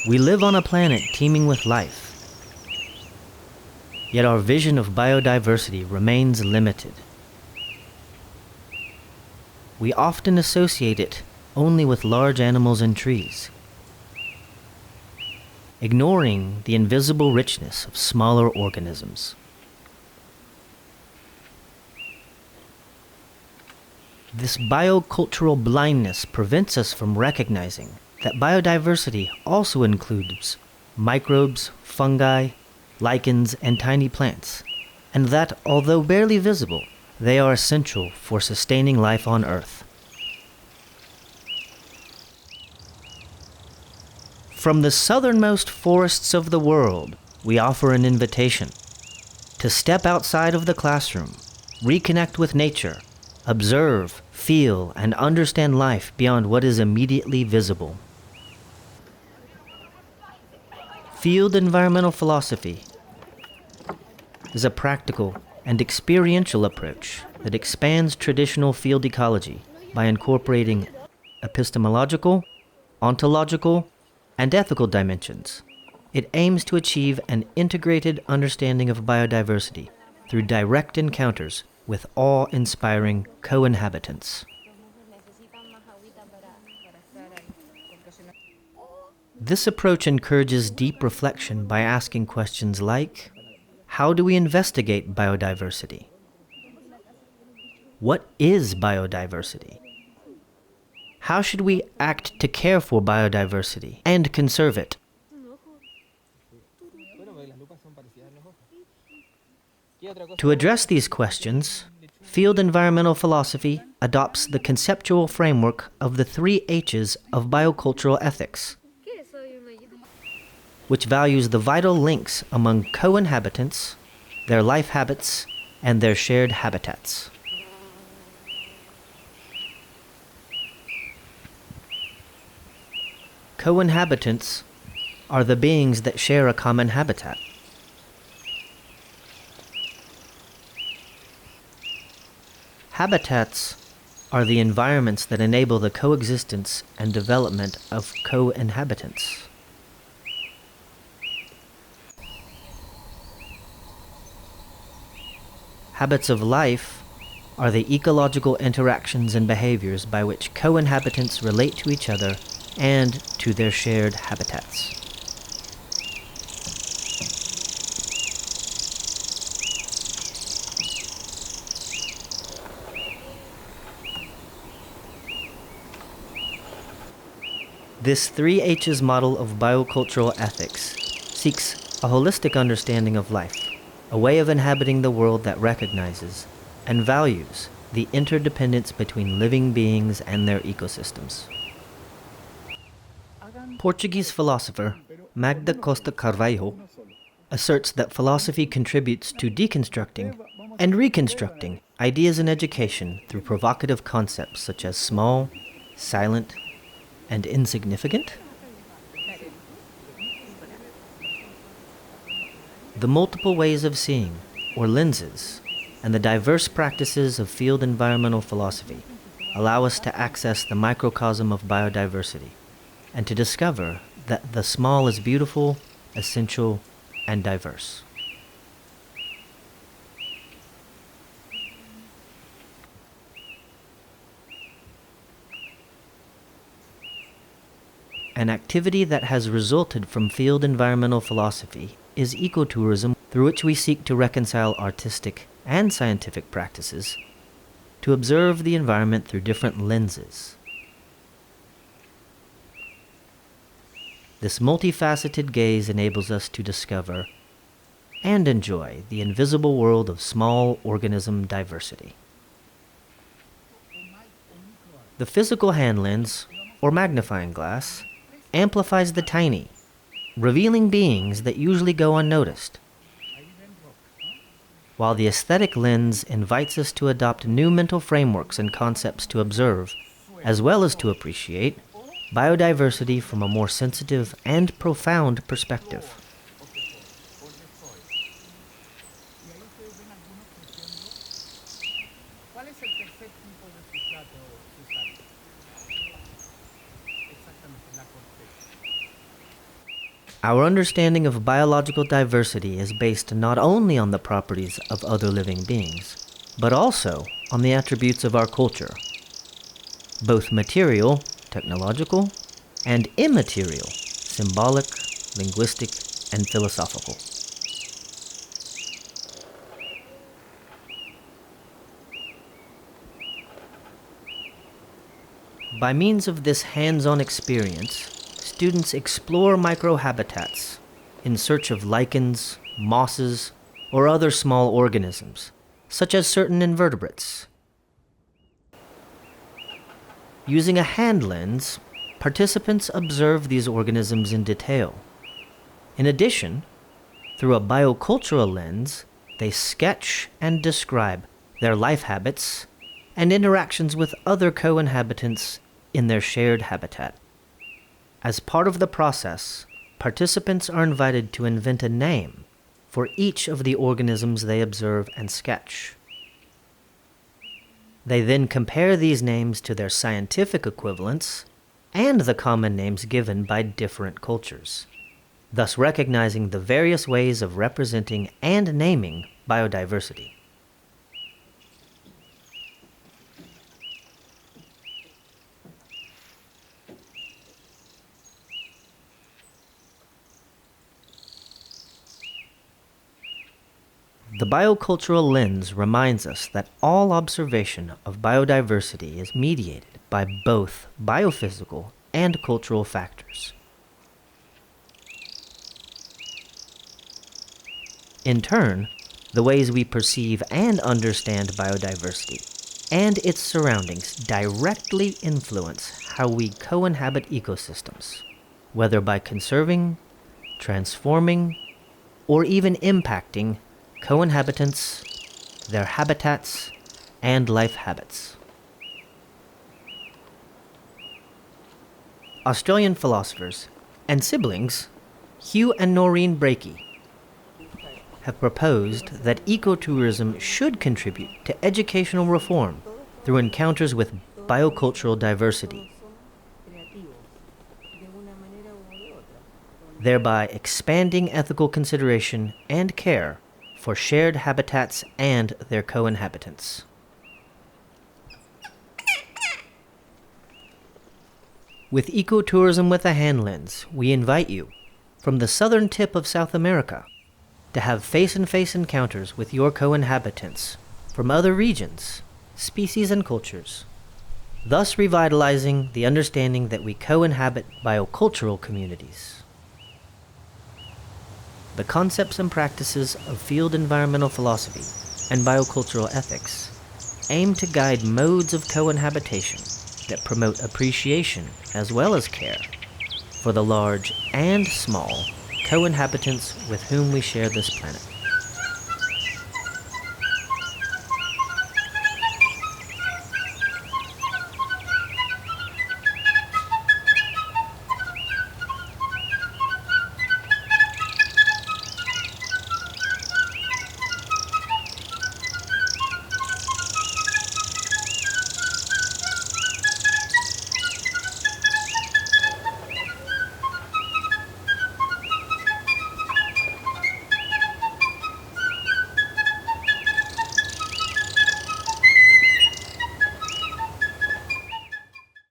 We live on a planet teeming with life, yet our vision of biodiversity remains limited. We often associate it only with large animals and trees, ignoring the invisible richness of smaller organisms. This biocultural blindness prevents us from recognizing that biodiversity also includes microbes, fungi, lichens, and tiny plants, and that, although barely visible, they are essential for sustaining life on Earth. From the southernmost forests of the world, we offer an invitation to step outside of the classroom, reconnect with nature, observe, feel, and understand life beyond what is immediately visible. Field environmental philosophy is a practical and experiential approach that expands traditional field ecology by incorporating epistemological, ontological, and ethical dimensions. It aims to achieve an integrated understanding of biodiversity through direct encounters with awe-inspiring co-inhabitants. This approach encourages deep reflection by asking questions like, how do we investigate biodiversity? What is biodiversity? How should we act to care for biodiversity and conserve it? To address these questions, field environmental philosophy adopts the conceptual framework of the 3 H's of biocultural ethics, which values the vital links among co-inhabitants, their life habits, and their shared habitats. Co-inhabitants are the beings that share a common habitat. Habitats are the environments that enable the coexistence and development of co-inhabitants. Habits of life are the ecological interactions and behaviors by which co-inhabitants relate to each other and to their shared habitats. This 3 H's model of biocultural ethics seeks a holistic understanding of life, a way of inhabiting the world that recognizes and values the interdependence between living beings and their ecosystems. Portuguese philosopher Magda Costa Carvalho asserts that philosophy contributes to deconstructing and reconstructing ideas in education through provocative concepts such as small, silent, and insignificant. The multiple ways of seeing, or lenses, and the diverse practices of field environmental philosophy allow us to access the microcosm of biodiversity and to discover that the small is beautiful, essential, and diverse. An activity that has resulted from field environmental philosophy is ecotourism, through which we seek to reconcile artistic and scientific practices to observe the environment through different lenses. This multifaceted gaze enables us to discover and enjoy the invisible world of small organism diversity. The physical hand lens, or magnifying glass, amplifies the tiny, revealing beings that usually go unnoticed, while the aesthetic lens invites us to adopt new mental frameworks and concepts to observe, as well as to appreciate, biodiversity from a more sensitive and profound perspective. Our understanding of biological diversity is based not only on the properties of other living beings, but also on the attributes of our culture, both material, technological, and immaterial, symbolic, linguistic, and philosophical. By means of this hands-on experience, students explore microhabitats in search of lichens, mosses, or other small organisms, such as certain invertebrates. Using a hand lens, participants observe these organisms in detail. In addition, through a biocultural lens, they sketch and describe their life habits and interactions with other co-inhabitants in their shared habitat. As part of the process, participants are invited to invent a name for each of the organisms they observe and sketch. They then compare these names to their scientific equivalents and the common names given by different cultures, thus recognizing the various ways of representing and naming biodiversity. The biocultural lens reminds us that all observation of biodiversity is mediated by both biophysical and cultural factors. In turn, the ways we perceive and understand biodiversity and its surroundings directly influence how we co-inhabit ecosystems, whether by conserving, transforming, or even impacting co-inhabitants, their habitats, and life habits. Australian philosophers and siblings Hugh and Noreen Breakey have proposed that ecotourism should contribute to educational reform through encounters with biocultural diversity, thereby expanding ethical consideration and care for shared habitats and their co-inhabitants. With Ecotourism with a Hand Lens, we invite you, from the southern tip of South America, to have face-to-face encounters with your co-inhabitants from other regions, species, and cultures, thus revitalizing the understanding that we co-inhabit biocultural communities. The concepts and practices of field environmental philosophy and biocultural ethics aim to guide modes of co-inhabitation that promote appreciation as well as care for the large and small co-inhabitants with whom we share this planet.